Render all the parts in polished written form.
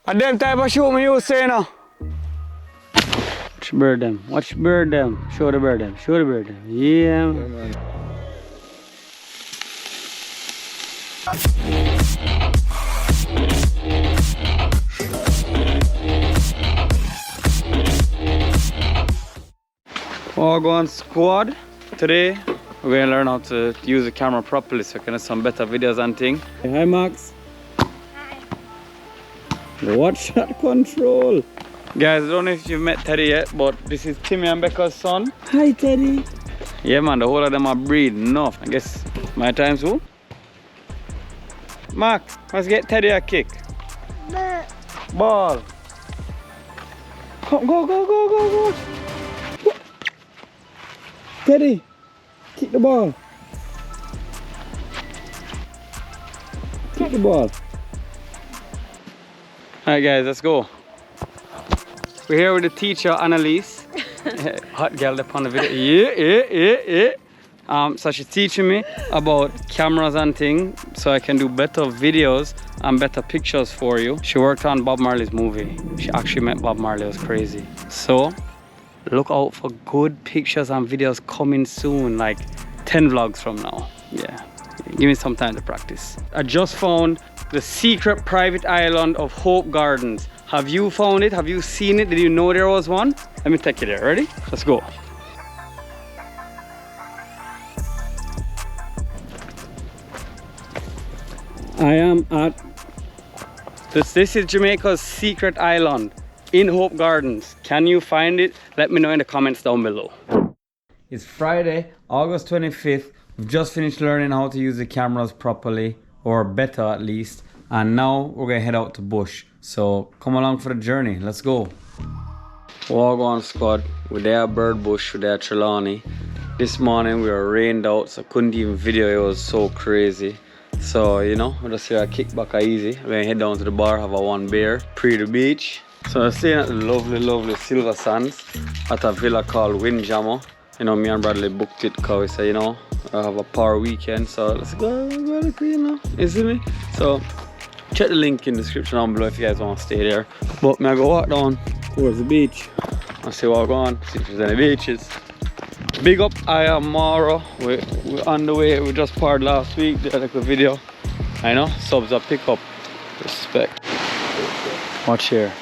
And them type of shoot me you say now. Watch bird them. Watch bird them. Show the bird them. Show the bird them. Yeah. Man. All going squad. Today we're gonna learn how to use the camera properly so I can have some better videos and things. Hi Max. Watch that control. Guys, I don't know if you've met Teddy yet, but this is Timmy and Becca's son. Hi Teddy. Yeah man, the whole of them are breeding enough. I guess my time soon. Max, let's get Teddy a kick. Ball. Come, go. Teddy, kick the ball. Kick the ball. Alright guys, let's go. We're here with the teacher, Annalise. Hot girl upon the video. Yeah. So she's teaching me about cameras and things so I can do better videos and better pictures for you. She worked on Bob Marley's movie. She actually met Bob Marley, it was crazy. So look out for good pictures and videos coming soon, like 10 vlogs from now. Yeah, give me some time to practice. I just found the secret private island of Hope Gardens. Have you found it? Have you seen it? Did you know there was one? Let me take you there. Ready? Let's go. I am at this is Jamaica's secret island in Hope Gardens. Can you find it? Let me know in the comments down below. It's Friday, August 25th. We've just finished learning how to use the cameras properly, or better at least. And now we're gonna head out to bush. So come along for the journey. Let's go. Walk on squad. We're there at Bird Bush, we're there at Trelawney. This morning we were rained out, so I couldn't even video. It was so crazy. So you know, we'll just here a kick back easy. We're gonna head down to the bar, have a one beer, pre the beach. So I'm staying at the lovely Silver Sands at a villa called Windjammer. You know, me and Bradley booked it because we say, you know, I have a power weekend, so let's go, you know, you see me? So check the link in the description down below if you guys want to stay there. But me I go walk down towards the beach and see what going on, see if there's any beaches. Big up I am Mara. We're on the way. We just parked last week, did like a video. I know, subs are pick up. Respect. Watch here.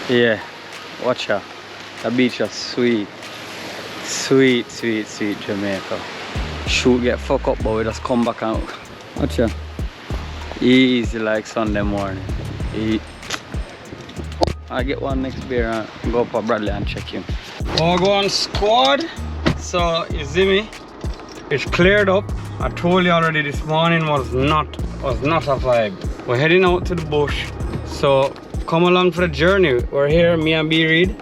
Yeah, watch out. The beach is sweet. Sweet Jamaica. Shoot get fucked up, but we just come back out. Watch out. Easy like Sunday morning. I get one next beer and go up for Bradley and check him. Oh, go on squad. So you see me? It's cleared up. I told you already this morning was not a vibe. We're heading out to the bush. So come along for the journey. We're here, me and B Reed.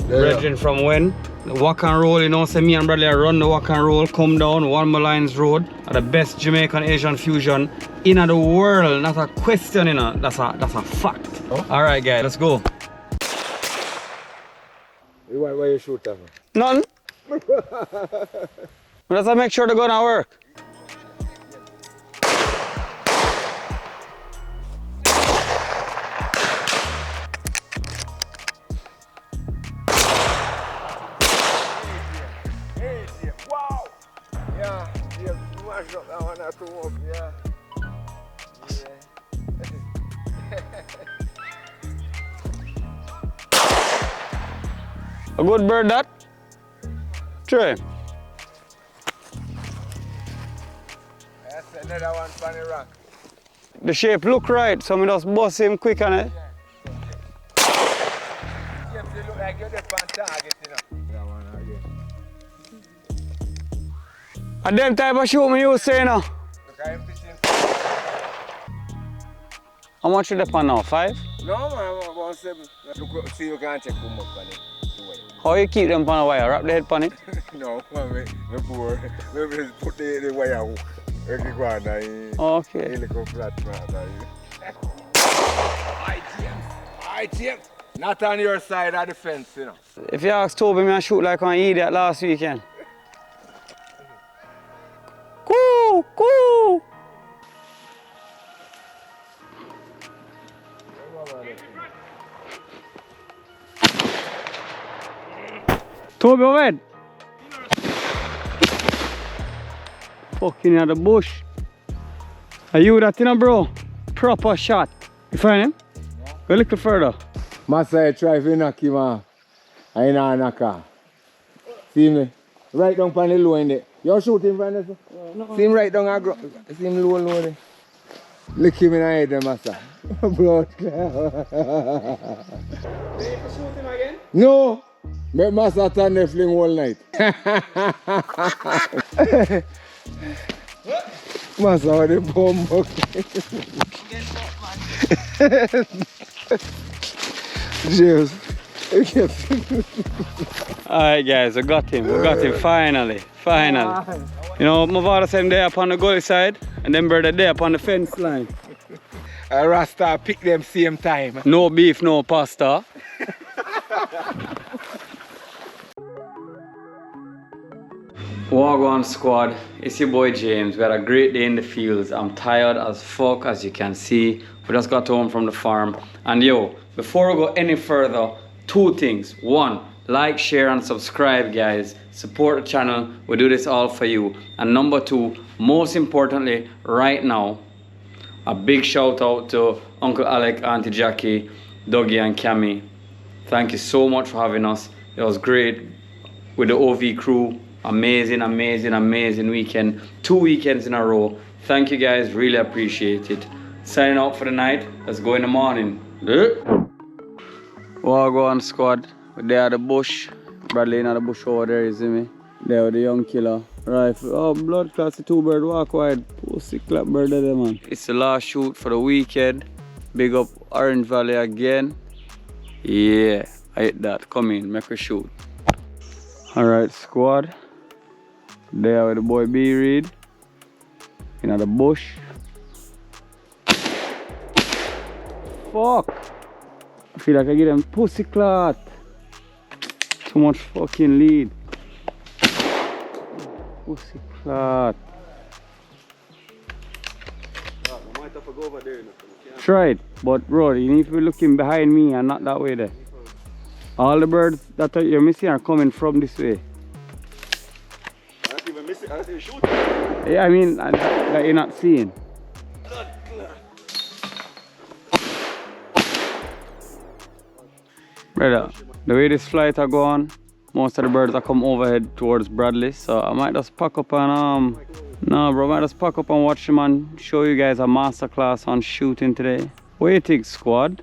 Brethren from when? The walk and roll, you know, say me and Bradley run the walk and roll, come down One Lines Road, are the best Jamaican Asian fusion in the world. Not a question, you know, that's a fact. Oh? Alright guys, let's go. Why you shoot that? None. Let's make sure the gun work. A good bird that? Try. That's another one from the rock. The shape look right, so we just bust him quick on it. Yeah, they look like you're just on target, you know. That one again. And them type of shoot me you say now. Look, I'm fishing. How much is the pan now? 5? No man, about 7. Look, see you can check them up on it. How you keep them on a wire? Wrap the head on it? No, man, we poor. We just put the wire hook. Okay. ITM. Not on your side of the fence, you know. If you ask Toby, I shoot like an idiot last weekend. Toby, overhead. Fucking in the bush. Are you that thing, bro? Proper shot. You find him? Go a little further. Massa, try to knock him off. I know knock off. See me? Right down on the low in there. You shoot him from there? No. See him right down and ground. See him low there. Lick him in the head, there, Massa. Blood. Did you shoot him again? No! Make Massa turn the fling all night. Massa, what the bomb buck. James. Alright guys, I got him. We got him finally. Finally. You know, my father said him there upon the goalie side and then brother there upon the fence line. Rasta pick them same time. No beef, no pasta. Wagwan squad, it's your boy James. We had a great day in the fields. I'm tired as fuck, as you can see. We just got home from the farm. And yo, before we go any further, two things. One, like, share and subscribe guys. Support the channel, we do this all for you. And number two, most importantly, right now, a big shout out to Uncle Alec, Auntie Jackie, Dougie and Cammy. Thank you so much for having us. It was great with the OV crew. Amazing, amazing, amazing weekend. 2 weekends in a row. Thank you guys, really appreciate it. Signing out for the night. Let's go in the morning. Wagwan squad. We're there at the bush. Bradley in the bush over there, you see me? There with the young killer. Rifle. Oh, blood class, the 2 bird walk wide. Pussy clap bird there, man. It's the last shoot for the weekend. Big up Orange Valley again. Yeah, I hit that. Come in, make a shoot. Alright, squad. There with the boy B Reed. In the bush. Fuck! I feel like I get them pussy clot. Too much fucking lead. Pussy clot. Try it, but bro, you need to be looking behind me and not that way there. All the birds that you're missing are coming from this way. Yeah, I mean that you're not seeing. Brother, the way this flight are going, most of the birds are come overhead towards Bradley, so I might just pack up and no bro, I might just pack up and watch him and show you guys a masterclass on shooting today. What do you think, squad?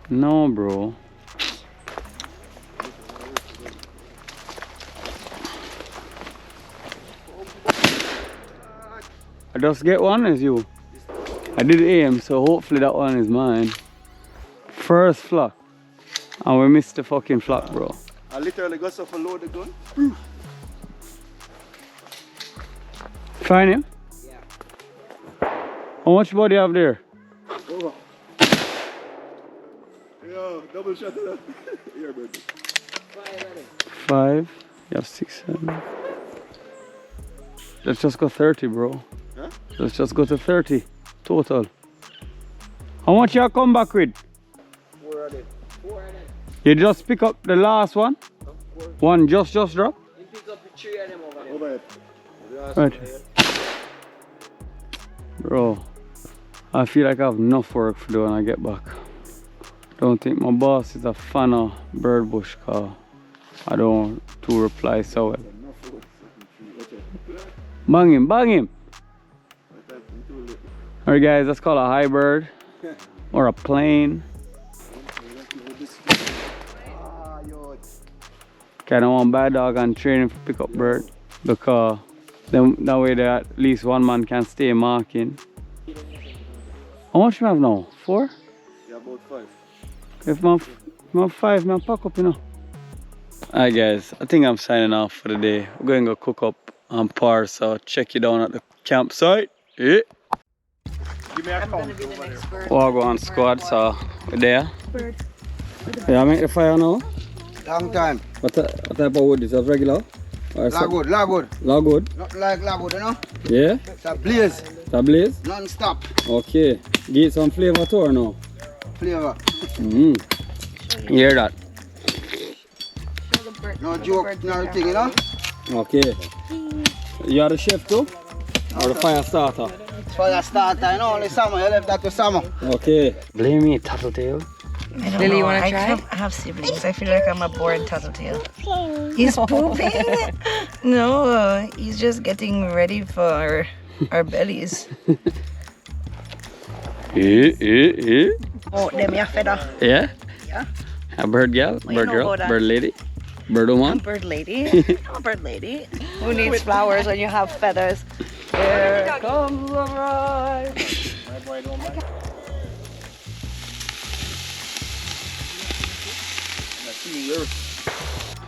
No bro. I just get one as you. I did aim, so hopefully that one is mine. First flock. And we missed the fucking flock, bro. I literally got off a load of gun. Find him? Yeah. How much body you have there? Over. Yo, double shot of that. Here, baby. 5. You have 6, 7. Let's just go 30, bro. Huh? Let's just go to 30 total. How much you come back with? 4 of them. 4 of them. You just pick up the last one? One just drop? You pick up the 3 of them over there. Over here. Right. Bro, I feel like I have enough work to do when I get back. Don't think my boss is a fan of bird bush car. I don't want to reply so well. Bang him, bang him! Alright guys, that's called a high bird or a plane. Kinda want bad dog and training for pick up bird because then that way there at least one man can stay marking. How much do you have now? 4? Yeah, about 5. If my 5, man, pack up, you know. Alright guys, I think I'm signing off for the day. We're going to go cook up and par, so check you down at the campsite. Yeah. Give me a count. Wagwan squad, so we're there. Yeah, make the fire now. Long time. What type of wood is that? Regular? Logwood, logwood. Logwood? Not like logwood, you know? Yeah? It's a blaze. It's a blaze? Non-stop. Okay. Give it some flavor to her now. flavor. You hear that? No joke, no thing, you know? Okay. You are the chef too? Or the fire starter? Fire starter, you know, only summer, you left that to summer. Okay. Blame me, tattletale. Lily, you want to try? I have siblings. I feel like I'm a bored tattletale. He's pooping? No, he's just getting ready for our bellies. Oh, them your feather. Yeah? Yeah. A bird girl? Well, Bird you know girl? about that. Bird lady? Bird woman? Bird lady. I'm a bird lady. Who needs flowers when you have feathers? Here comes the bride.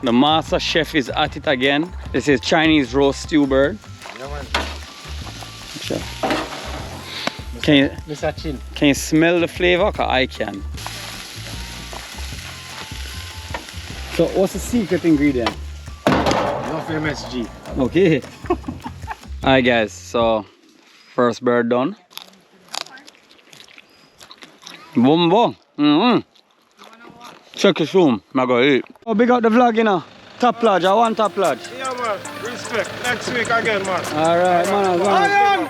The master chef is at it again. This is Chinese roast stew bird. Sure. Can you smell the flavor? 'Cause I can. So what's the secret ingredient? Enough MSG. Okay. Alright guys, so first bird done. Boom boom. Check your zoom. I go eat. Oh, big up the vlog, you know. Top lodge, I want top lodge. Yeah, man. Respect. Next week again, man. Alright, man.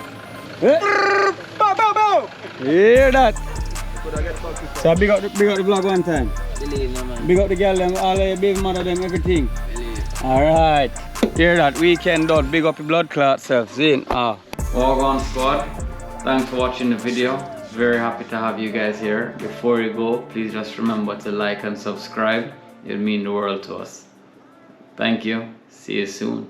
Hear that? So big up the vlog one time. Big up the girl, them, all the baby mother, them, everything. Alright. Hear that? Weekend done. Big up your blood clot self. Zin. Walk on squad. Thanks for watching the video. Very happy to have you guys here. Before you go, please just remember to like and subscribe. It'll mean the world to us. Thank you. See you soon.